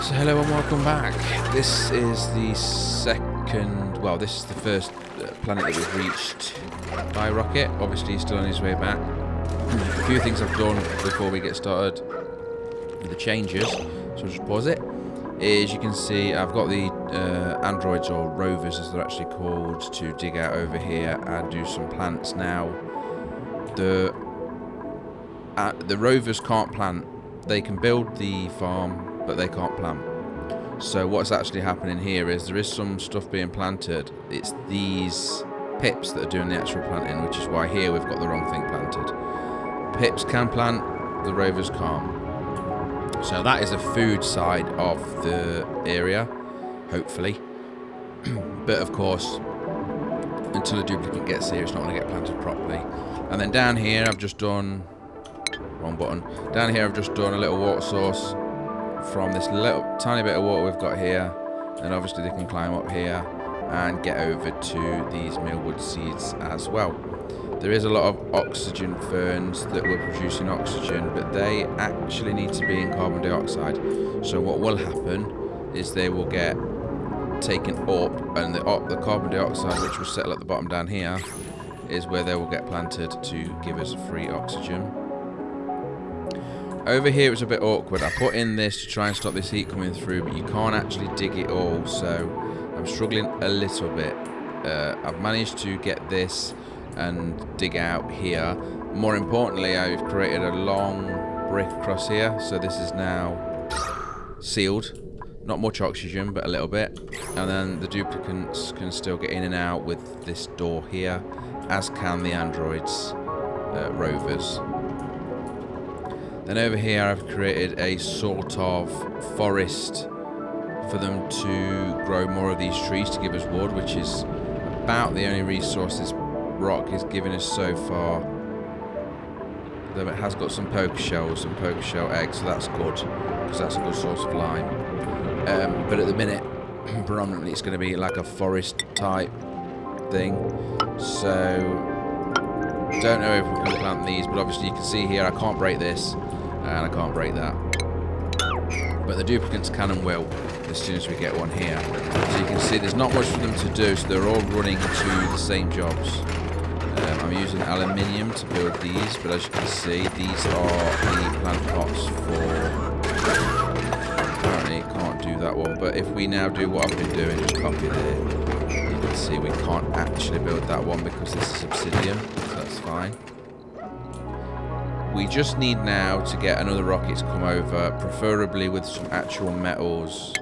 So hello and welcome back. This is the this is the first planet that we've reached by rocket. Obviously he's still on his way back. A few things I've done before we get started with the changes, so I'll just pause it. As you can see, I've got the androids, or rovers as they're actually called, to dig out over here and do some plants. Now, the rovers can't plant. They can build the farm, but they can't plant. So what's actually happening here is there is some stuff being planted. It's these pips that are doing the actual planting, which is why here we've got the wrong thing planted. Pips can plant, the rovers can't. So that is a food side of the area, hopefully. But of course, until a duplicate gets here, it's not going to get planted properly. And then down here, I've just done... wrong button. Down here, I've just done a little water source from this little tiny bit of water we've got here. And obviously they can climb up here and get over to these mealwood seeds as well. There is a lot of oxygen ferns that were producing oxygen, but they actually need to be in carbon dioxide. So what will happen is they will get taken up, and the carbon dioxide, which will settle at the bottom down here, is where they will get planted to give us free oxygen. Over here it's a bit awkward. I put in this to try and stop this heat coming through, but you can't actually dig it all, so I'm struggling a little bit. I've managed to get this and dig out here. More importantly, I've created a long brick across here, so this is now sealed. Not much oxygen, but a little bit. And then the duplicates can still get in and out with this door here, as can the androids, rovers. Then over here I've created a sort of forest for them to grow more of these trees to give us wood, which is about the only resource this rock is giving us so far. Though it has got some poker shells and poker shell eggs, so that's good, because that's a good source of lime. But at the minute, predominantly it's going to be like a forest type thing. So, don't know if we can plant these, but obviously you can see here I can't break this, and I can't break that. But the duplicates can and will, as soon as we get one here. So you can see there's not much for them to do, so they're all running to the same jobs. I'm using aluminium to build these, but as you can see, these are the plant pots for... Apparently can't do that one, but if we now do what I've been doing, just copy there, you can see we can't actually build that one because this is obsidian, so that's fine. We just need now to get another rocket to come over, preferably with some actual metals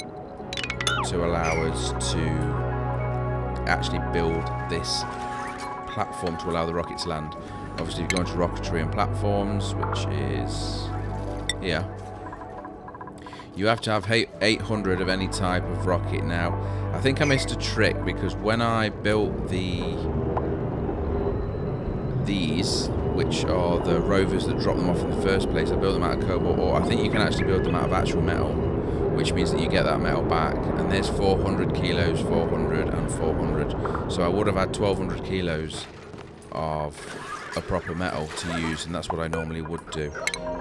to allow us to actually build this platform to allow the rocket to land. Obviously, if you go into rocketry and platforms, which is here, you have to have 800 of any type of rocket. Now, I think I missed a trick, because when I built these, which are the rovers that drop them off in the first place, I built them out of cobalt ore. I think you can actually build them out of actual metal, which means that you get that metal back. And there's 400 kilos, 400 and 400. So I would have had 1200 kilos of a proper metal to use, and that's what I normally would do.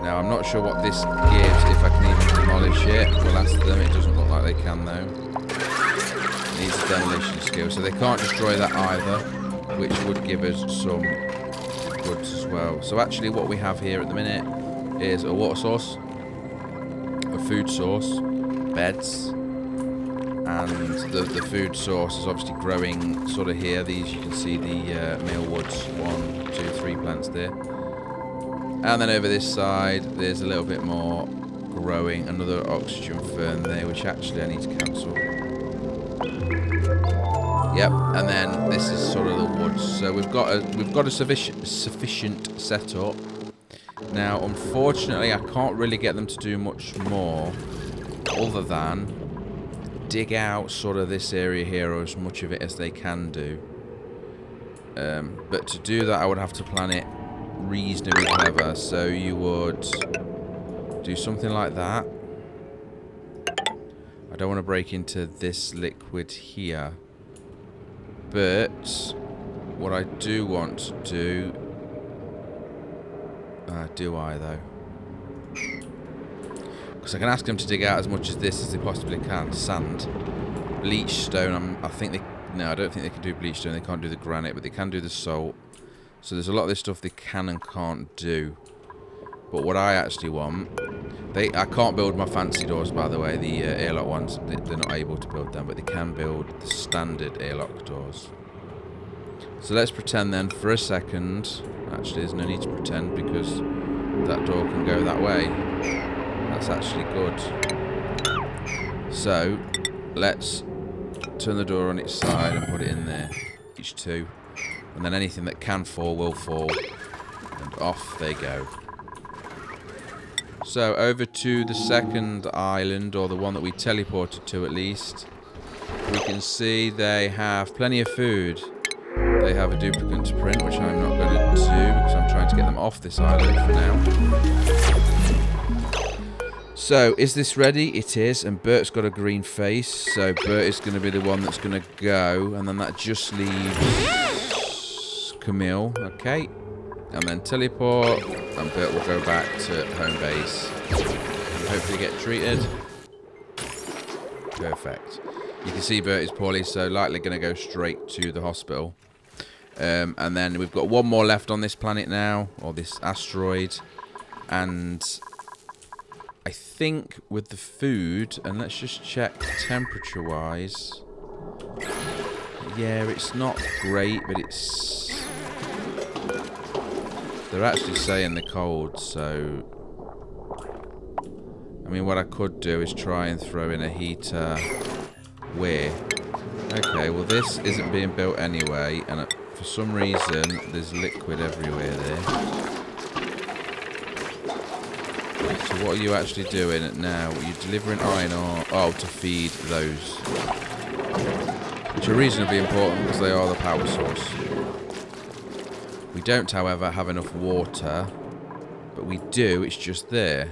Now, I'm not sure what this gives, if I can even demolish it. We'll ask them. It doesn't look like they can, though. It needs a demolition skill, so they can't destroy that either, which would give us some goods as well. So actually what we have here at the minute is a water source, a food source, beds, and the food source is obviously growing sort of here. These, you can see the mealwoods, 1, 2, 3 plants there. And then over this side there's a little bit more growing, another oxygen fern there, which actually I need to cancel. Yep, and then this is sort of the woods. So we've got a sufficient setup. Now, unfortunately, I can't really get them to do much more other than dig out sort of this area here, or as much of it as they can do. But to do that, I would have to plan it reasonably clever. So you would do something like that. I don't want to break into this liquid here. But what I do want to do... do I, though? Because I can ask them to dig out as much as this as they possibly can. Sand. Bleach stone, I think they... No, I don't think they can do bleach stone. They can't do the granite, but they can do the salt. So there's a lot of this stuff they can and can't do. But what I actually want... I can't build my fancy doors, by the way. The airlock ones, they're not able to build them. But they can build the standard airlock doors. So let's pretend then for a second... Actually, there's no need to pretend because that door can go that way. That's actually good. So, let's turn the door on its side and put it in there. Each two. And then anything that can fall will fall. And off they go. So, over to the second island, or the one that we teleported to at least. We can see they have plenty of food. They have a duplicate to print, which I'm not going to do because I'm trying to get them off this island for now. So, is this ready? It is, and Bert's got a green face, so Bert is going to be the one that's going to go, and then that just leaves Camille, okay, and then teleport, and Bert will go back to home base, and hopefully get treated. Perfect. You can see Bert is poorly, so likely going to go straight to the hospital. And then we've got one more left on this planet now, or this asteroid, and I think with the food, and let's just check temperature-wise. Yeah, it's not great, but it's... They're actually saying they're cold, so... I mean, what I could do is try and throw in a heater. Where? Okay, well this isn't being built anyway, and for some reason there's liquid everywhere there. So what are you actually doing now? Are you delivering iron ore? Oh, to feed those. Which are reasonably important because they are the power source. We don't, however, have enough water, but we do, it's just there.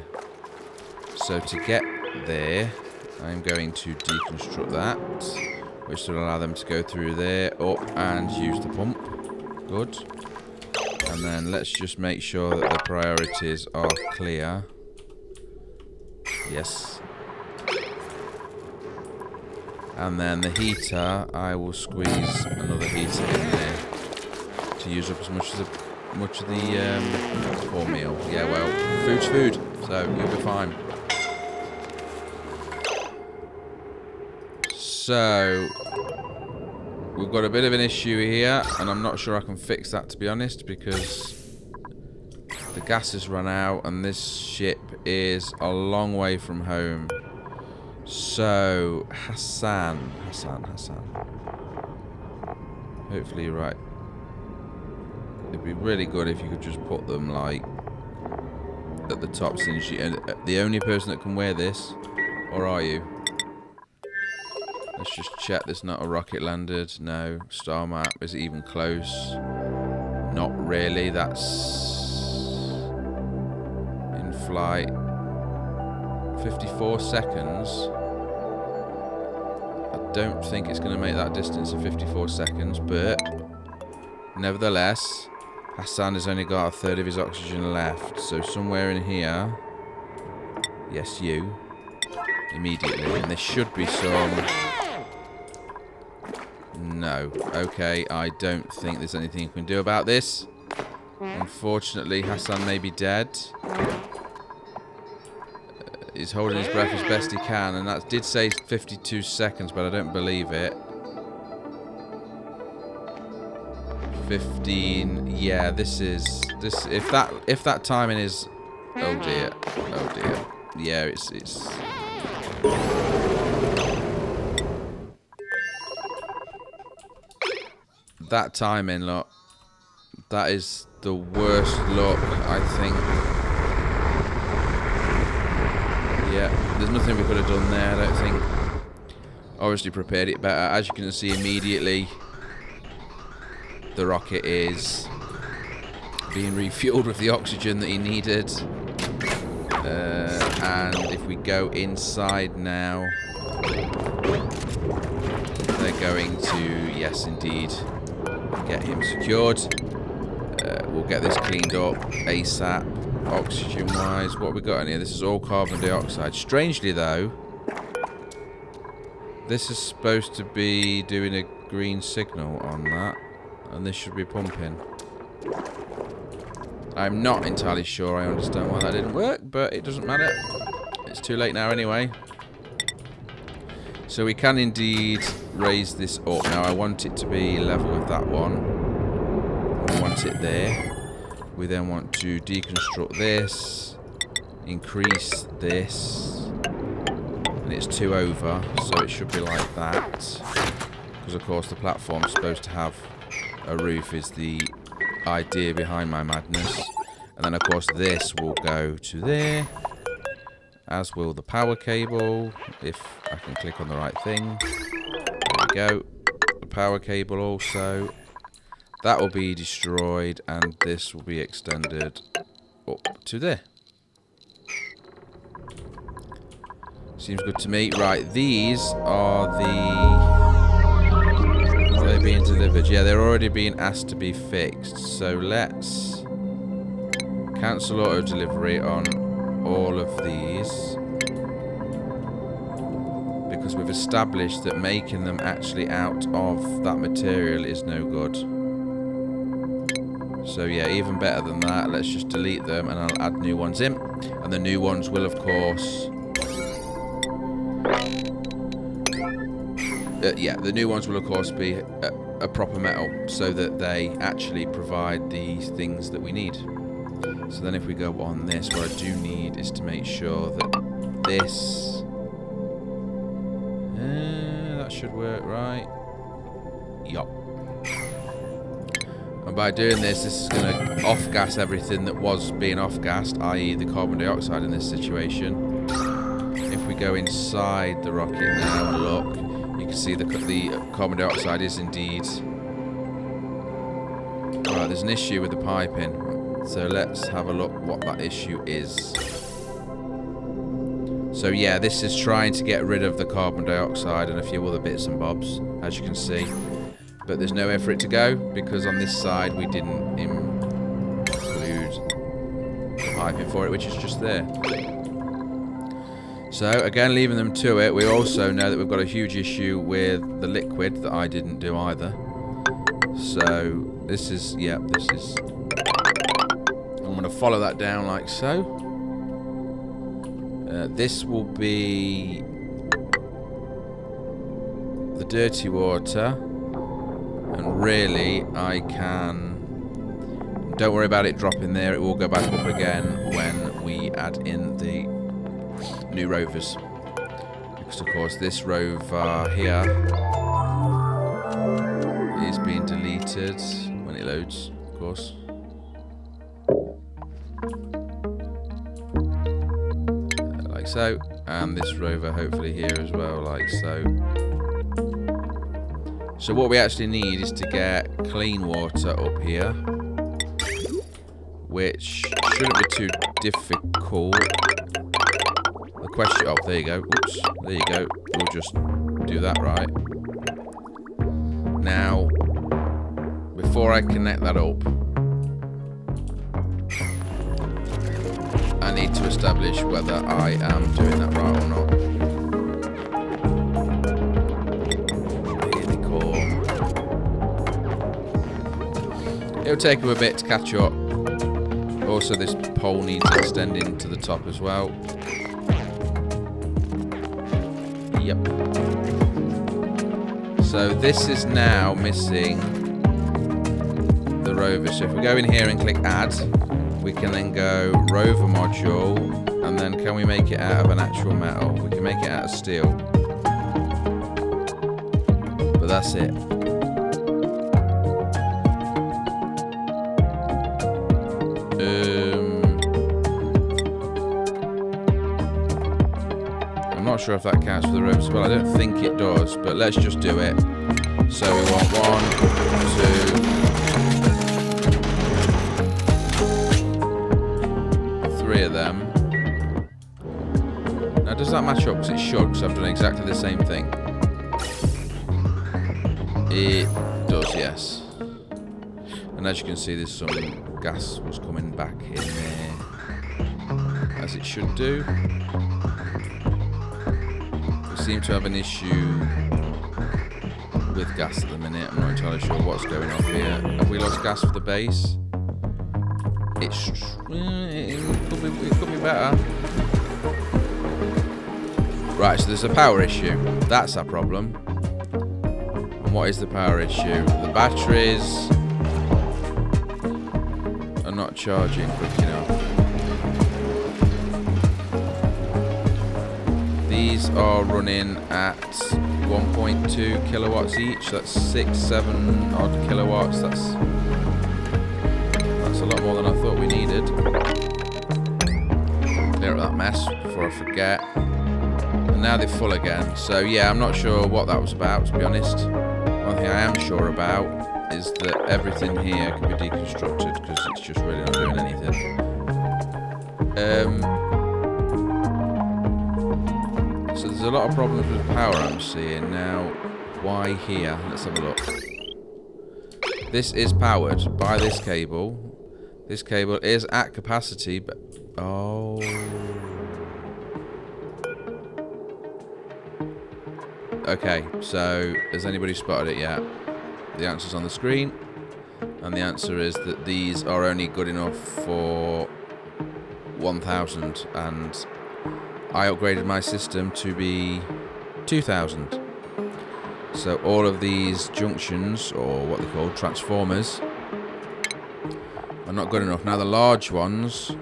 So to get there, I'm going to deconstruct that, which will allow them to go through there, up, and use the pump. Good. And then let's just make sure that the priorities are clear. Yes. And then the heater, I will squeeze another heater in there to use up as much of the cornmeal. Yeah, well, food's food, so you'll be fine. So, we've got a bit of an issue here, and I'm not sure I can fix that, to be honest, because the gas has run out, and this ship is a long way from home. So, Hassan. Hopefully you're right. It'd be really good if you could just put them, like, at the top, since you're the only person that can wear this, or are you? Let's just check there's not a rocket landed. No. Star map. Is it even close? Not really. That's in flight. 54 seconds. I don't think it's going to make that distance in 54 seconds, but nevertheless, Hassan has only got a third of his oxygen left. So somewhere in here, yes, you, immediately, and there should be some... No. Okay, I don't think there's anything you can do about this. Unfortunately, Hassan may be dead. He's holding his breath as best he can, and that did say 52 seconds, but I don't believe it. 15. Yeah, this. If that timing is. Oh dear. Oh dear. Yeah, it's. That timing, look. That is the worst look, I think. Yeah, there's nothing we could have done there, I don't think. Obviously prepared it better. As you can see immediately, the rocket is being refueled with the oxygen that he needed. And if we go inside now, they're going to, yes indeed, get him secured. We'll get this cleaned up ASAP. oxygen-wise, what have we got in here? This is all carbon dioxide. Strangely, though, this is supposed to be doing a green signal on that, and this should be pumping. I'm not entirely sure I understand why that didn't work, but it doesn't matter. It's too late now anyway. So we can indeed raise this up. Now I want it to be level with that one. I want it there. We then want to deconstruct this, increase this, and it's 2 over, so it should be like that. Because of course the platform's supposed to have a roof is the idea behind my madness. And then of course this will go to there, as will the power cable, if I can click on the right thing. There we go. The power cable also. That will be destroyed, and this will be extended up to there. Seems good to me. Right, these are the... Are they being delivered? Yeah, they're already being asked to be fixed. So let's cancel auto delivery on all of these, because we've established that making them actually out of that material is no good. So yeah, even better than that, let's just delete them and I'll add new ones in. And the new ones will of course... the new ones will of course be a proper metal, so that they actually provide the things that we need. So then if we go on this, what I do need is to make sure that this... that should work, right? Yup. And by doing this is going to off-gas everything that was being off-gassed, i.e. the carbon dioxide in this situation. If we go inside the rocket now and look, you can see the carbon dioxide is indeed... Alright, there's an issue with the piping. So let's have a look what that issue is. So yeah, this is trying to get rid of the carbon dioxide and a few other bits and bobs, as you can see. But there's nowhere for it to go, because on this side we didn't include the piping for it, which is just there. So again, leaving them to it, we also know that we've got a huge issue with the liquid that I didn't do either. So this is, yeah, this is... I'm going to follow that down like so. This will be the dirty water. And really, I can... Don't worry about it dropping there. It will go back up again when we add in the new rovers. Because, of course, this rover here is being deleted when it loads, of course. Like so. And this rover, hopefully, here as well, like so. So what we actually need is to get clean water up here, which shouldn't be too difficult. The question... Oh, there you go. Oops. There you go. We'll just do that right. Now, before I connect that up, I need to establish whether I am doing that right or not. It'll take them a bit to catch up. Also, this pole needs extending to the top as well. Yep. So this is now missing the rover. So if we go in here and click add, we can then go rover module, and then can we make it out of an actual metal? We can make it out of steel. But that's it. I'm not sure if that counts for the ropes. Well, I don't think it does, but let's just do it. So we want 1, 2, 3 of them. Now, does that match up? Because it should, because I've done exactly the same thing. It does, yes. And as you can see, there's some gas was coming back in there. as it should do. We seem to have an issue with gas at the minute. I'm not entirely sure what's going on here. Have we lost gas for the base? It could be better. Right, so there's a power issue. That's our problem. And what is the power issue? The batteries are not charging quick enough. These are running at 1.2 kilowatts each. That's 6-7 odd kilowatts. That's a lot more than I thought we needed. Clear up that mess before I forget. And now they're full again. So yeah, I'm not sure what that was about, to be honest. One thing I am sure about is that everything here can be deconstructed because it's just really not doing anything. So there's a lot of problems with power I'm seeing now. Why here? Let's have a look. This is powered by this cable. This cable is at capacity, but oh. Okay, so has anybody spotted it yet? The answer's on the screen, and the answer is that these are only good enough for 1000, and I upgraded my system to be 2000. So all of these junctions, or what they're called, transformers, are not good enough. Now the large ones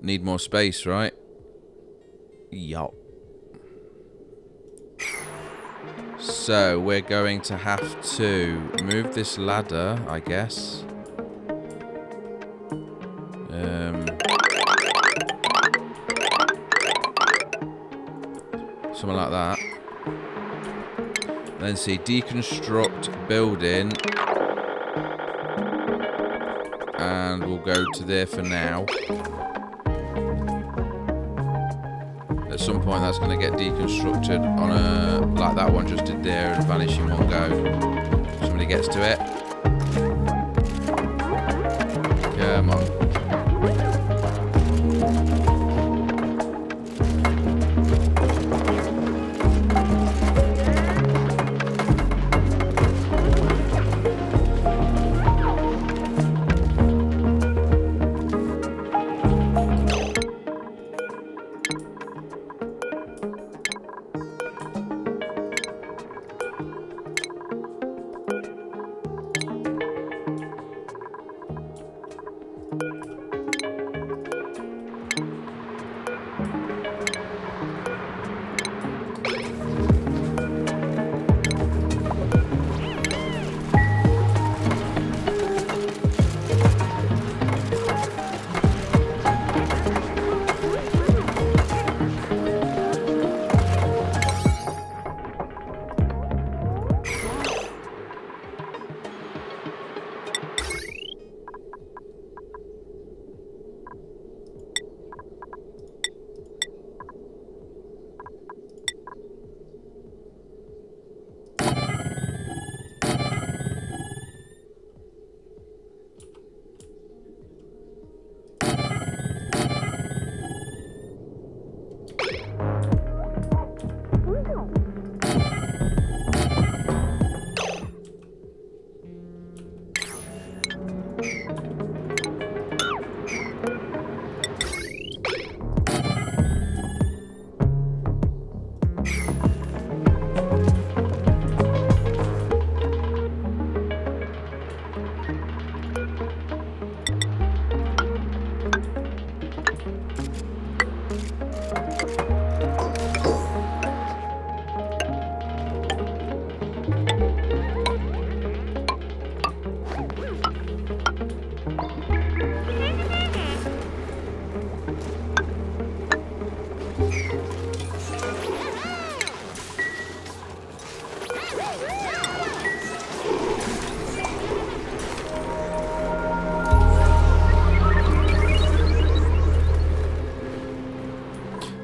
need more space, right? Yup. So we're going to have to move this ladder, I guess. Something like that. Then see, deconstruct building. And we'll go to there for now. At some point that's going to get deconstructed on a, like that one just did there, and vanish in one go. Somebody gets to it. Come on.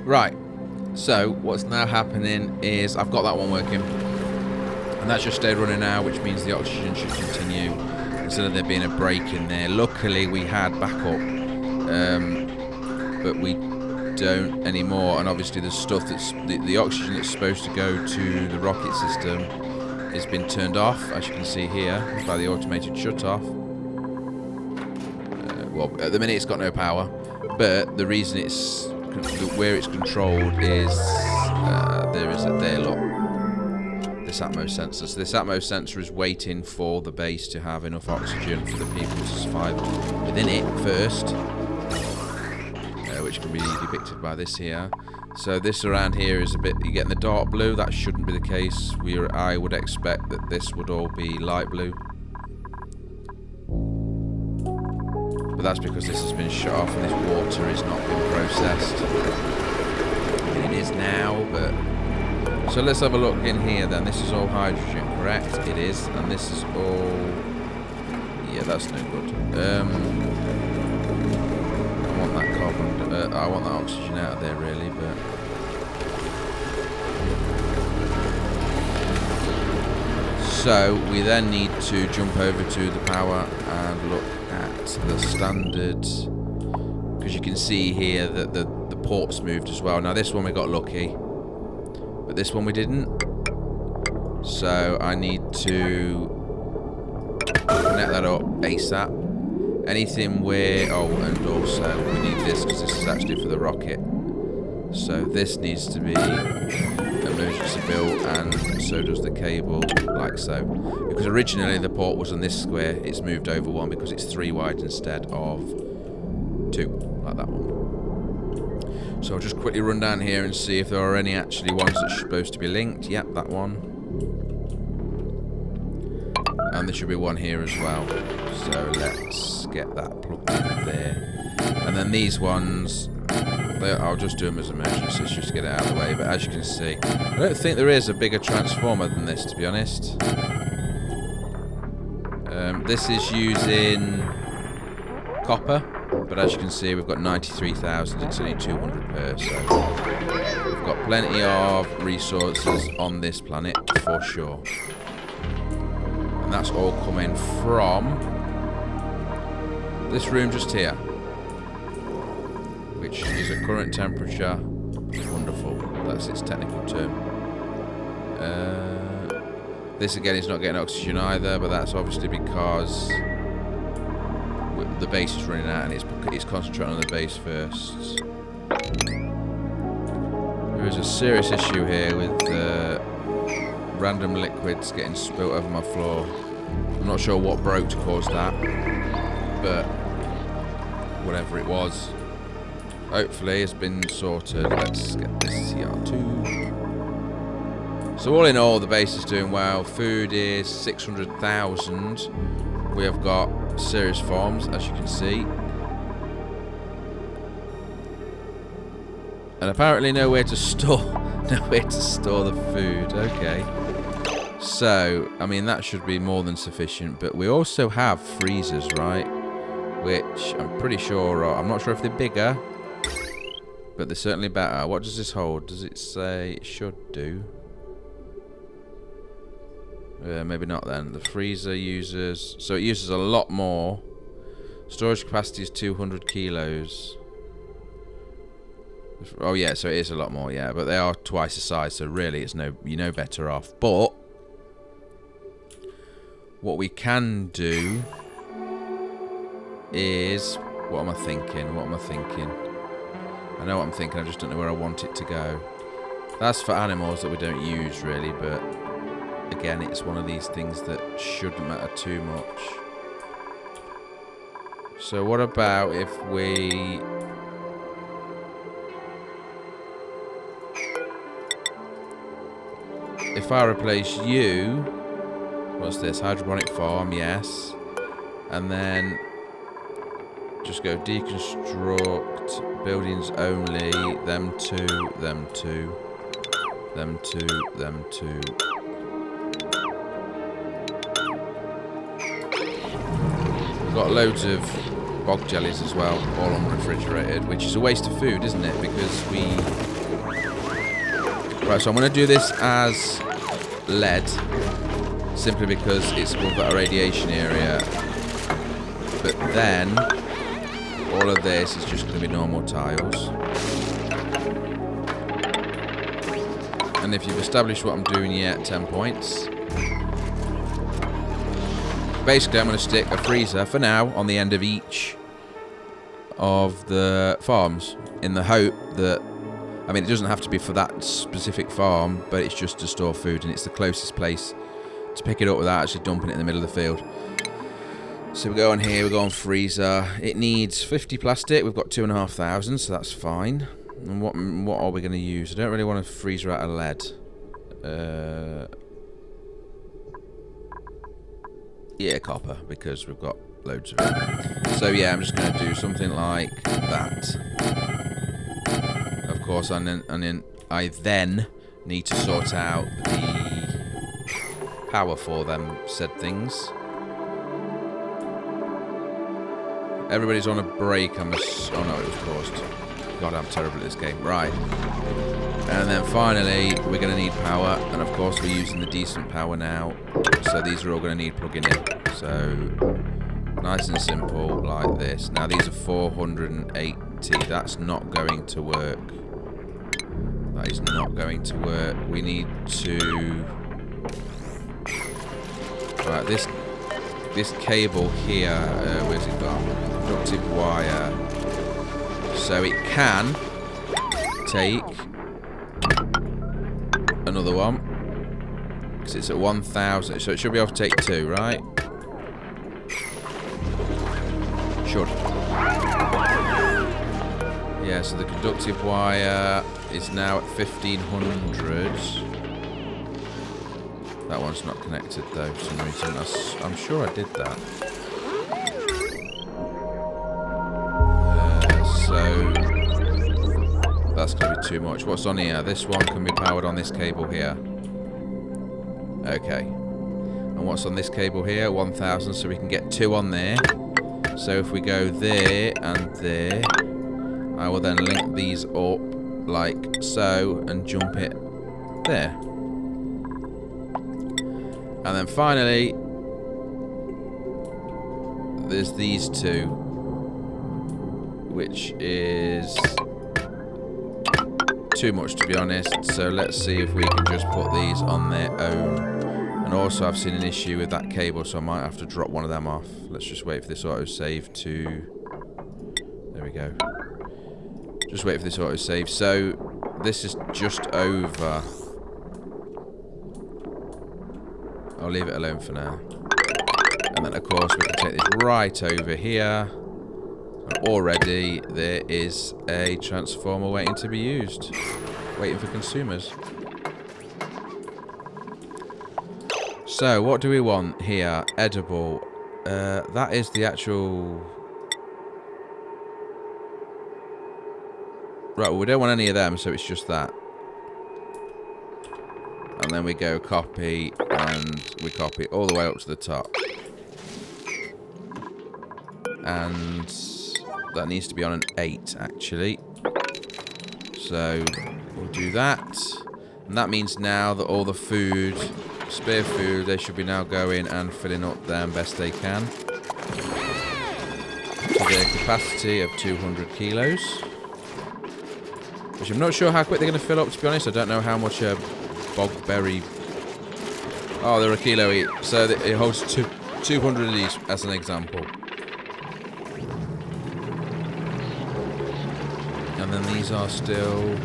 Right, so what's now happening is I've got that one working, and that's just stayed running now, which means the oxygen should continue instead of there being a break in there. Luckily we had backup but we don't anymore. And obviously the stuff that's the oxygen that's supposed to go to the rocket system has been turned off, as you can see here, by the automated shut-off. Well, at the minute it's got no power, but the reason it's where it's controlled is there look, this atmos sensor. So this atmos sensor is waiting for the base to have enough oxygen for the people to survive within it first, which can be depicted by this here. So this around here is a bit, you're getting the dark blue. That shouldn't be the case. I would expect that this would all be light blue. But that's because this has been shut off and this water has not been processed. It is now, but... So let's have a look in here then. This is all hydrogen, correct? It is. And this is all... Yeah, that's no good. I want that carbon... I want that oxygen out of there, really, but... So, we then need to jump over to the power and look at the standard, because you can see here that the ports moved as well. Now this one we got lucky, but this one we didn't. So I need to connect that up ASAP. Anything where... Oh, and also we need this, because this is actually for the rocket. So this needs to be emergency built, and so does the cable, like so. Because originally the port was on this square, it's moved over one because it's 3 wide instead of 2, like that one. So I'll just quickly run down here and see if there are any actually ones that are supposed to be linked. Yep, that one. And there should be one here as well. So let's get that plugged in there. And then these ones... I'll just do them as emergencies just to get it out of the way, but as you can see, I don't think there is a bigger transformer than this, to be honest. This is using copper, but as you can see we've got 93,000, it's only 200 per, so we've got plenty of resources on this planet for sure. And that's all coming from this room just here, which is at current temperature. Wonderful. That's its technical term. This again is not getting oxygen either, but that's obviously because the base is running out and it's concentrating on the base first. There is a serious issue here with random liquids getting spilt over my floor. I'm not sure what broke to cause that, but whatever it was, hopefully it's been sorted. Let's get this CR2. So all in all, the base is doing well. Food is 600,000. We have got serious farms, as you can see. And apparently nowhere to store the food. Okay. So, I mean, that should be more than sufficient. But we also have freezers, right? Which I'm pretty sure are... I'm not sure if they're bigger, but they're certainly better. What does this hold? Does it say it should do? Maybe not then. The freezer uses... So it uses a lot more. Storage capacity is 200 kilos. Oh yeah, so it is a lot more, yeah. But they are twice the size, so really it's you're no better off. But what we can do is... What am I thinking? I know what I'm thinking, I just don't know where I want it to go. That's for animals that we don't use really, but again, it's one of these things that shouldn't matter too much. So what about if we... If I replace you... What's this? Hydroponic farm, yes. And then... Just go deconstruct, buildings only, them two, them two, them two, them two. We've got loads of bog jellies as well, all unrefrigerated, which is a waste of food, isn't it? Because we... Right, so I'm going to do this as lead, simply because it's above that radiation area. But then... all of this is just going to be normal tiles. And if you've established what I'm doing yet, 10 points. Basically, I'm going to stick a freezer for now on the end of each of the farms in the hope that, I mean, it doesn't have to be for that specific farm, but it's just to store food, and it's the closest place to pick it up without actually dumping it in the middle of the field. So we go on here, we go on freezer. It needs 50 plastic. We've got 2,500, so that's fine. And what are we going to use? I don't really want a freezer out of lead. Yeah, copper, because we've got loads of it. So yeah, I'm just going to do something like that. Of course, I then need to sort out the power for them said things. Everybody's on a break. Oh no, it was paused. God, I'm terrible at this game. Right. And then finally, we're going to need power. And of course, we're using the decent power now. So these are all going to need plugging in. So, nice and simple, like this. Now, these are 480. That's not going to work. That is not going to work. We need to... Right, this cable here, where's it gone? Conductive wire. So it can take another one. Because it's at 1,000. So it should be able to take 2, right? Should. Yeah, so the conductive wire is now at 1,500. That one's not connected though for some reason. I'm sure I did that. So that's going to be too much. What's on here? This one can be powered on this cable here. Okay. And what's on this cable here? 1,000, so we can get 2 on there. So if we go there and there, I will then link these up like so and jump it there. And then finally, there's these 2, which is too much to be honest. So let's see if we can just put these on their own. And also I've seen an issue with that cable, so I might have to drop one of them off. Let's just wait for this autosave to... There we go. Just wait for this autosave. So this is just over... I'll leave it alone for now. And then, of course, we can take this right over here. And already there is a transformer waiting to be used. Waiting for consumers. So, what do we want here? Edible. That is the actual... Right, well, we don't want any of them, so it's just that. And then we go copy, and we copy all the way up to the top. And that needs to be on an 8, actually. So we'll do that. And that means now that all the food, spare food, they should be now going and filling up them best they can. To their capacity of 200 kilos. Which I'm not sure how quick they're going to fill up, to be honest. I don't know how much... bogberry. Oh, they're a kilo each. So it holds 200 of these, as an example. And then these are still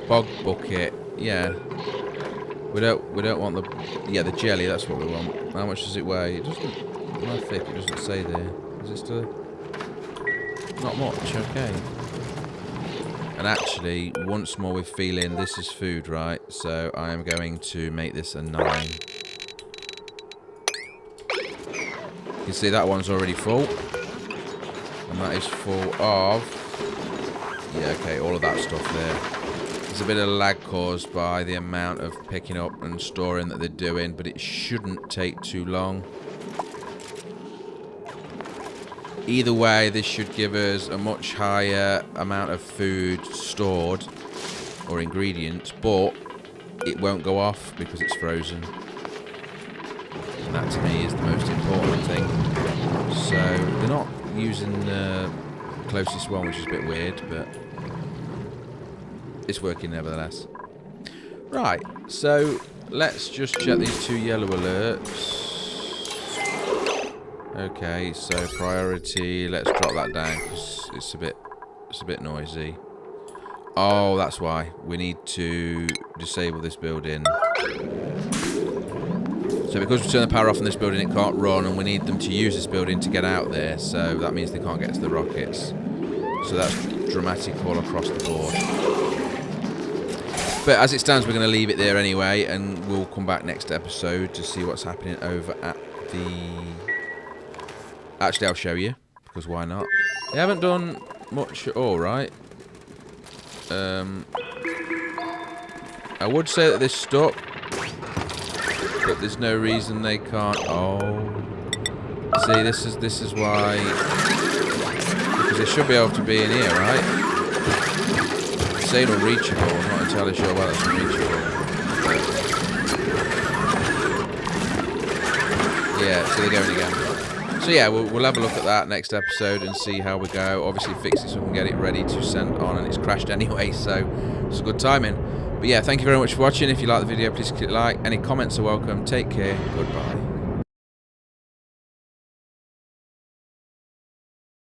bog bucket. Yeah. We don't want the the jelly. That's what we want. How much does it weigh? It doesn't. How thick? It doesn't say there. Is it still? Not much. Okay. And actually, once more with feeling, this is food, right? So I am going to make this a 9. You can see that one's already full. And that is full of... Yeah, okay, all of that stuff there. There's a bit of lag caused by the amount of picking up and storing that they're doing, but it shouldn't take too long. Either way, this should give us a much higher amount of food stored, or ingredients, but it won't go off because it's frozen. And that to me is the most important thing. So using the closest one, which is a bit weird, but it's working nevertheless. Right, so let's just check these 2 yellow alerts. Okay, so priority, let's drop that down because it's a bit noisy. Oh, that's why. We need to disable this building. So because we turn the power off on this building, it can't run, and we need them to use this building to get out there, so that means they can't get to the rockets. So that's dramatic all across the board. But as it stands, we're going to leave it there anyway, and we'll come back next episode to see what's happening over at the... Actually, I'll show you, because why not? They haven't done much at all, right? I would say that they're stuck, but there's no reason they can't... Oh. See, this is why... Because they should be able to be in here, right? It's saying unreachable. I'm not entirely sure why that's unreachable. Yeah, so they're going again. So yeah, we'll have a look at that next episode and see how we go. Obviously fix it so we can get it ready to send on, and it's crashed anyway, so it's a good timing. But yeah, thank you very much for watching. If you like the video, please click like. Any comments are welcome. Take care. Goodbye.